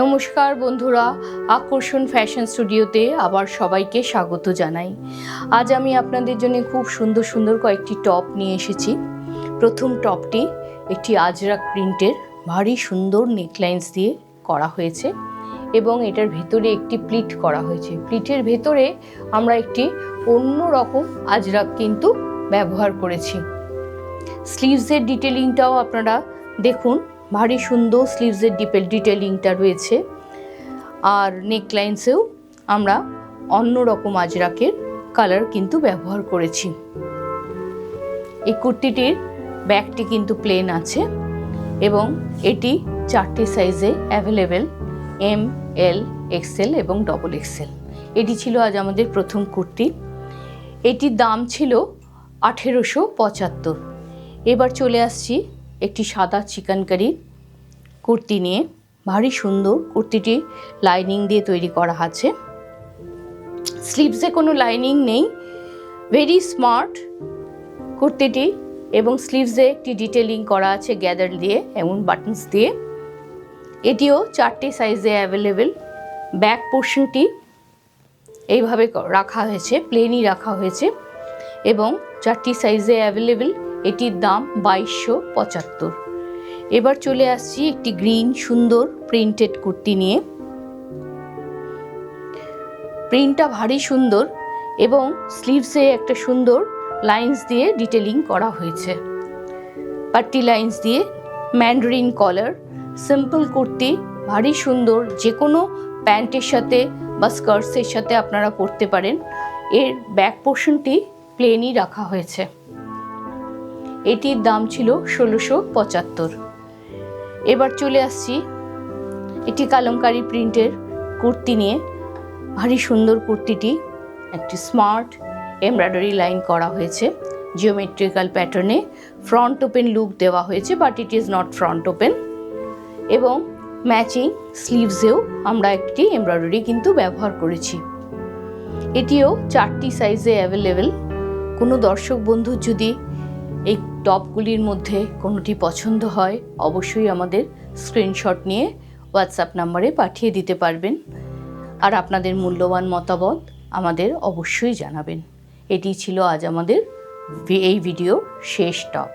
নমস্কার বন্ধুরা, আকর্ষণ ফ্যাশন স্টুডিওতে আবার সবাইকে স্বাগত জানাই। আজ আমি আপনাদের জন্য খুব সুন্দর সুন্দর কয়েকটি টপ নিয়ে এসেছি। প্রথম টপটি একটি আজরাক প্রিন্টের ভারী সুন্দর নেকলাইন্স দিয়ে করা হয়েছে এবং এটার ভেতরে একটি প্লিট করা হয়েছে। প্লিটের ভেতরে আমরা একটি অন্য রকম আজরাক কিন্তু ব্যবহার করেছি। স্লিভসের ডিটেলিংটাও আপনারা দেখুন, ভারী সুন্দর স্লিভসের ডিটেলিংটা রয়েছে। আর নেকলাইন্সেও আমরা অন্য রকম আজরাকের কালার কিন্তু ব্যবহার করেছি। এই কুর্তিটির ব্যাকটি কিন্তু প্লেন আছে এবং এটি 4টে সাইজে অ্যাভেলেবেল, এম, এল, এক্সেল এবং ডবল এক্সেল। এটি ছিল আজ আমাদের প্রথম কুর্তি। এটির দাম ছিল 1875। এবার চলে আসছি একটি সাদা চিকেনকারি কুর্তি নিয়ে। ভারী সুন্দর কুর্তিটি লাইনিং দিয়ে তৈরি করা আছে। স্লিভসে কোনো লাইনিং নেই, ভেরি স্মার্ট কুর্তিটি, এবং স্লিভসে একটি ডিটেলিং করা আছে গ্যাদার দিয়ে এবং বাটনস দিয়ে। এটিও 4টে সাইজে অ্যাভেলেবেল। ব্যাক পোর্শনটি এইভাবে রাখা হয়েছে, প্লেনই রাখা হয়েছে এবং 4টি সাইজে অ্যাভেলেবেল। এটির দাম 2275। এবার চলে আসছি একটি গ্রিন সুন্দর প্রিন্টেড কুর্তি নিয়ে। প্রিন্টটা ভারী সুন্দর এবং স্লিভসে একটা সুন্দর লাইন্স দিয়ে ডিটেলিং করা হয়েছে, পাট্টি লাইন্স দিয়ে। ম্যান্ডারিন কলার, সিম্পল কুর্তি, ভারী সুন্দর, যে কোনো প্যান্টের সাথে বা স্কার্টসের সাথে আপনারা পরতে পারেন। এর ব্যাক পোর্শনটি প্লেনই রাখা হয়েছে। এটির দাম ছিল 1675। এবার চলে আসছি একটি কালামকারী প্রিন্টের কুর্তি নিয়ে। ভারী সুন্দর কুর্তিটি একটি স্মার্ট এমব্রয়ডারি লাইন করা হয়েছে, জিওমেট্রিক্যাল প্যাটার্নে। ফ্রন্ট ওপেন লুক দেওয়া হয়েছে, but it is not front open. এবং ম্যাচিং স্লিভসেও আমরা একটি এমব্রয়ডারি কিন্তু ব্যবহার করেছি। এটিও 4টি সাইজে অ্যাভেলেবেল। কোনো দর্শক বন্ধুর যদি এই টপগুলির মধ্যে কোনোটি পছন্দ হয়, অবশ্যই আমাদের স্ক্রিনশট নিয়ে হোয়াটসঅ্যাপ নাম্বারে পাঠিয়ে দিতে পারবেন। আর আপনাদের মূল্যবান মতামত আমাদের অবশ্যই জানাবেন। এটি ছিল আজ আমাদের এই ভিডিওর শেষ টপ।